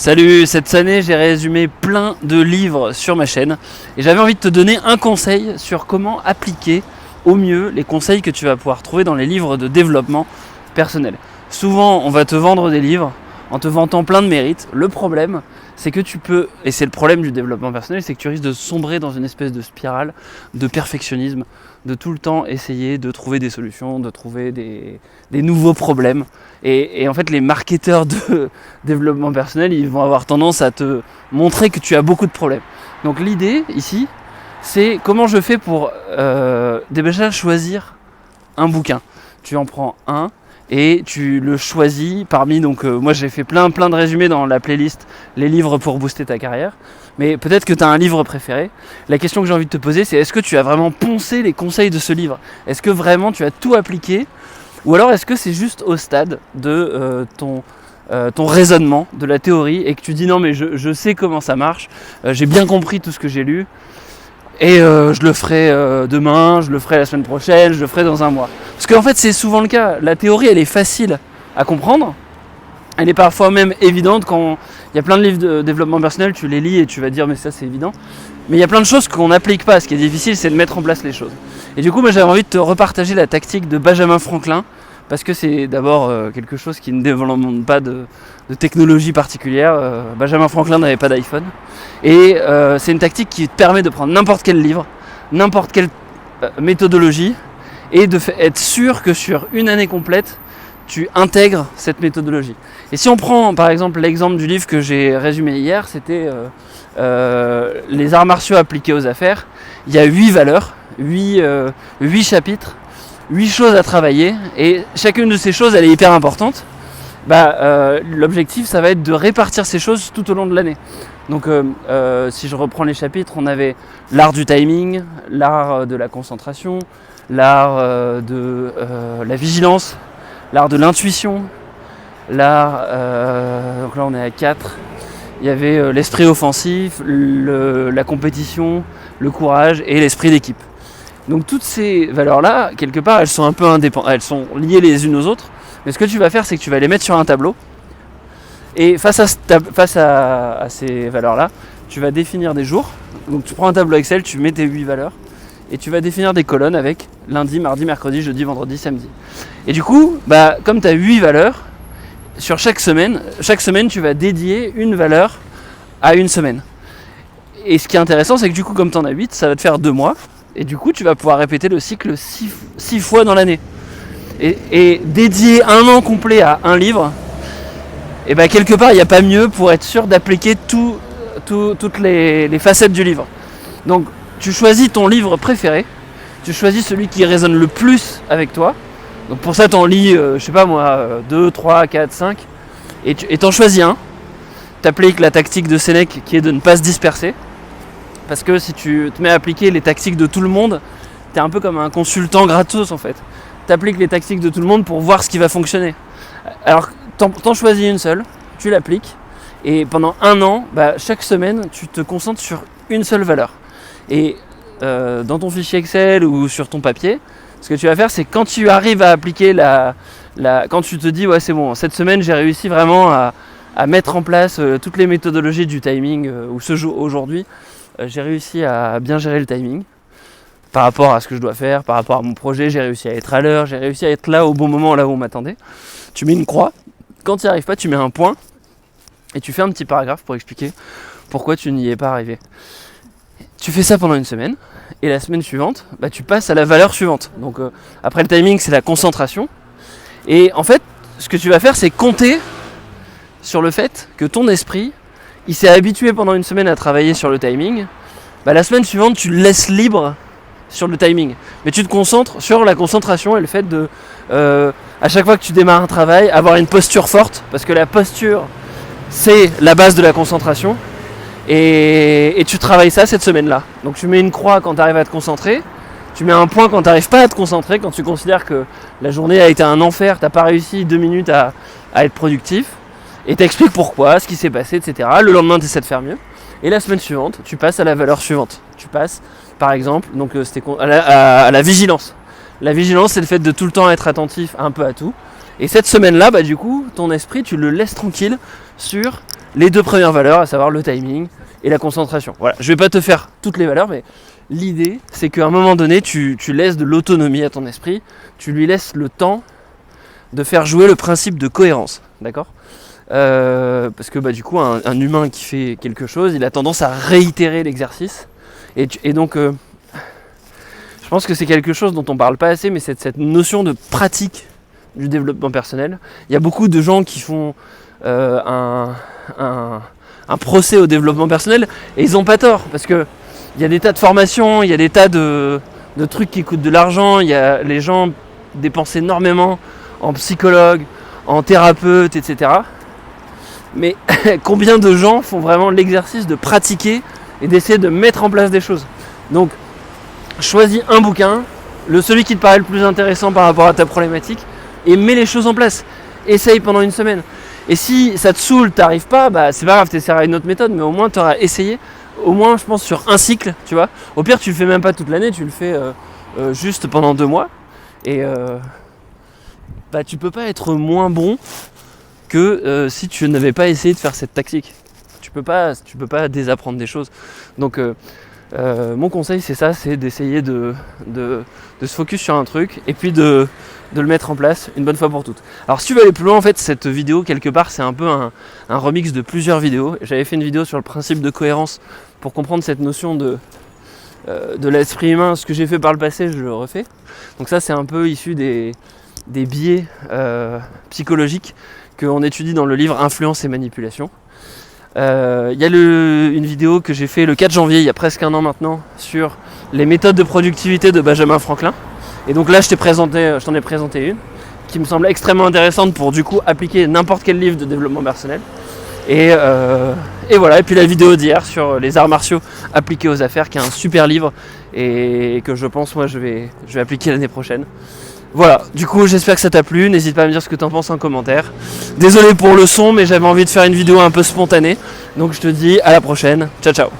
Salut, cette année j'ai résumé plein de livres sur ma chaîne et j'avais envie de te donner un conseil sur comment appliquer au mieux les conseils que tu vas pouvoir trouver dans les livres de développement personnel. Souvent on va te vendre des livres en te vantant plein de mérites. Le problème c'est que tu peux, et c'est le problème du développement personnel, c'est que tu risques de sombrer dans une espèce de spirale de perfectionnisme, de tout le temps essayer de trouver des solutions, de trouver des nouveaux problèmes. Et en fait les marketeurs de développement personnel, ils vont avoir tendance à te montrer que tu as beaucoup de problèmes. Donc l'idée ici, c'est comment je fais pour déjà choisir un bouquin. Tu en prends un et tu le choisis parmi, moi j'ai fait plein de résumés dans la playlist les livres pour booster ta carrière, mais peut-être que tu as un livre préféré. La question que j'ai envie de te poser, c'est est-ce que tu as vraiment poncé les conseils de ce livre? Est-ce que vraiment tu as tout appliqué? Ou alors est-ce que c'est juste au stade de ton raisonnement, de la théorie, et que tu dis non mais je sais comment ça marche, j'ai bien compris tout ce que j'ai lu, et je le ferai demain, je le ferai la semaine prochaine, je le ferai dans un mois. Parce qu'en fait c'est souvent le cas, la théorie elle est facile à comprendre, elle est parfois même évidente. Quand il y a plein de livres de développement personnel, tu les lis et tu vas dire mais ça c'est évident. Mais il y a plein de choses qu'on n'applique pas, ce qui est difficile c'est de mettre en place les choses. Et du coup moi j'avais envie de te repartager la tactique de Benjamin Franklin, parce que c'est d'abord quelque chose qui ne développe pas de technologie particulière. Benjamin Franklin n'avait pas d'iPhone. Et c'est une tactique qui te permet de prendre n'importe quel livre, n'importe quelle méthodologie, et être sûr que sur une année complète, tu intègres cette méthodologie. Et si on prend par exemple l'exemple du livre que j'ai résumé hier, c'était les arts martiaux appliqués aux affaires. Il y a 8 valeurs, 8 chapitres, 8 choses à travailler, et chacune de ces choses elle est hyper importante. L'objectif ça va être de répartir ces choses tout au long de l'année. Donc si je reprends les chapitres, on avait l'art du timing, l'art de la concentration, l'art de la vigilance, l'art de l'intuition, l'art, donc là on est à 4, il y avait l'esprit offensif, la compétition, le courage et l'esprit d'équipe. Donc toutes ces valeurs-là, quelque part, elles sont un peu indépendantes, elles sont liées les unes aux autres, mais ce que tu vas faire, c'est que tu vas les mettre sur un tableau, et face à ces valeurs-là, tu vas définir des jours. Donc tu prends un tableau Excel, tu mets tes 8 valeurs, et tu vas définir des colonnes avec lundi, mardi, mercredi, jeudi, vendredi, samedi. Et du coup, comme tu as 8 valeurs, sur chaque semaine, tu vas dédier une valeur à une semaine. Et ce qui est intéressant, c'est que du coup, comme tu en as 8, ça va te faire 2 mois. Et du coup, tu vas pouvoir répéter le cycle 6 fois dans l'année. Et dédier un an complet à un livre, et quelque part, il n'y a pas mieux pour être sûr d'appliquer toutes les facettes du livre. Donc, tu choisis ton livre préféré, tu choisis celui qui résonne le plus avec toi. Donc pour ça, t'en lis, 2, 3, 4, 5, et t'en choisis un. T'appliques la tactique de Sénèque qui est de ne pas se disperser. Parce que si tu te mets à appliquer les tactiques de tout le monde, t'es un peu comme un consultant gratos en fait. T'appliques les tactiques de tout le monde pour voir ce qui va fonctionner. Alors t'en choisis une seule, tu l'appliques, et pendant un an, chaque semaine, tu te concentres sur une seule valeur. Et dans ton fichier Excel ou sur ton papier, ce que tu vas faire, c'est quand tu arrives à appliquer quand tu te dis ouais c'est bon, cette semaine j'ai réussi vraiment à mettre en place toutes les méthodologies du timing, ou aujourd'hui j'ai réussi à bien gérer le timing par rapport à ce que je dois faire, par rapport à mon projet, j'ai réussi à être à l'heure, j'ai réussi à être là au bon moment, là où on m'attendait. Tu mets une croix, quand tu n'y arrives pas, tu mets un point, et tu fais un petit paragraphe pour expliquer pourquoi tu n'y es pas arrivé. Tu fais ça pendant une semaine, et la semaine suivante, tu passes à la valeur suivante. Donc après le timing, c'est la concentration. Et en fait, ce que tu vas faire, c'est compter sur le fait que ton esprit, il s'est habitué pendant une semaine à travailler sur le timing. La semaine suivante, tu le laisses libre sur le timing. Mais tu te concentres sur la concentration et le fait de, à chaque fois que tu démarres un travail, avoir une posture forte, parce que la posture, c'est la base de la concentration. Et tu travailles ça cette semaine-là. Donc tu mets une croix quand tu arrives à te concentrer, tu mets un point quand tu n'arrives pas à te concentrer, quand tu considères que la journée a été un enfer, tu n'as pas réussi 2 minutes à être productif, et tu expliques pourquoi, ce qui s'est passé, etc. Le lendemain, tu essaies de faire mieux. Et la semaine suivante, tu passes à la valeur suivante. Tu passes, par exemple, à la vigilance. La vigilance, c'est le fait de tout le temps être attentif un peu à tout. Et cette semaine-là, du coup, ton esprit, tu le laisses tranquille sur les 2 premières valeurs, à savoir le timing et la concentration. Voilà, je vais pas te faire toutes les valeurs, mais l'idée, c'est qu'à un moment donné, tu laisses de l'autonomie à ton esprit, tu lui laisses le temps de faire jouer le principe de cohérence, d'accord ? Parce que du coup, un humain qui fait quelque chose, il a tendance à réitérer l'exercice, et donc je pense que c'est quelque chose dont on parle pas assez, mais c'est cette notion de pratique du développement personnel. Il y a beaucoup de gens qui font un procès au développement personnel, et ils ont pas tort, parce que il y a des tas de formations, il y a des tas de trucs qui coûtent de l'argent, les gens dépensent énormément en psychologue, en thérapeute, etc. Mais combien de gens font vraiment l'exercice de pratiquer et d'essayer de mettre en place des choses ? Donc, choisis un bouquin, celui qui te paraît le plus intéressant par rapport à ta problématique, et mets les choses en place. Essaye pendant une semaine. Et si ça te saoule, t'arrives pas, c'est pas grave, t'essaieras une autre méthode, mais au moins t'auras essayé, au moins je pense sur un cycle, tu vois. Au pire, tu le fais même pas toute l'année, tu le fais juste pendant 2 mois. Et tu peux pas être moins bon que si tu n'avais pas essayé de faire cette tactique. Tu peux pas désapprendre des choses. Donc mon conseil, c'est ça, c'est d'essayer de se focus sur un truc et puis de le mettre en place une bonne fois pour toutes. Alors si tu veux aller plus loin, en fait, cette vidéo, quelque part, c'est un peu un remix de plusieurs vidéos. J'avais fait une vidéo sur le principe de cohérence pour comprendre cette notion de l'esprit humain. Ce que j'ai fait par le passé, je le refais. Donc ça, c'est un peu issu des biais psychologiques qu'on étudie dans le livre Influence et Manipulation. Il y a une vidéo que j'ai fait le 4 janvier, il y a presque 1 an maintenant, sur les méthodes de productivité de Benjamin Franklin. Et donc là, je t'en ai présenté une qui me semble extrêmement intéressante pour du coup appliquer n'importe quel livre de développement personnel. Et voilà, et puis la vidéo d'hier sur les arts martiaux appliqués aux affaires, qui est un super livre et que je pense moi je vais appliquer l'année prochaine. Voilà, du coup j'espère que ça t'a plu, n'hésite pas à me dire ce que t'en penses en commentaire. Désolé pour le son, mais j'avais envie de faire une vidéo un peu spontanée, donc je te dis à la prochaine, ciao ciao.